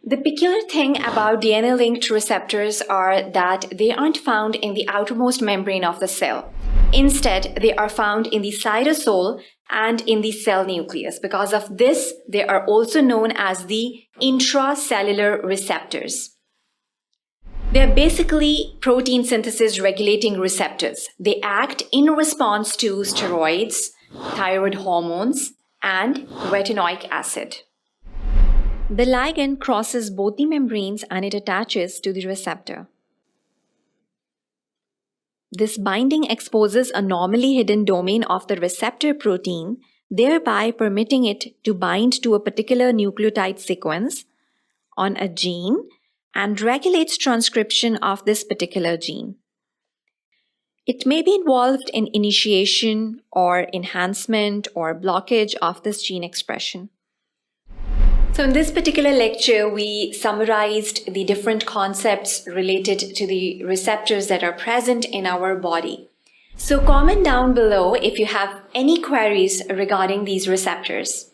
The peculiar thing about DNA-linked receptors are that they aren't found in the outermost membrane of the cell. Instead, they are found in the cytosol and in the cell nucleus. Because of this, they are also known as the intracellular receptors. They are basically protein synthesis regulating receptors. They act in response to steroids, thyroid hormones, and retinoic acid. The ligand crosses both the membranes and it attaches to the receptor. This binding exposes a normally hidden domain of the receptor protein, thereby permitting it to bind to a particular nucleotide sequence on a gene and regulates transcription of this particular gene. It may be involved in initiation or enhancement or blockage of this gene expression. So in this particular lecture, we summarized the different concepts related to the receptors that are present in our body. So comment down below if you have any queries regarding these receptors.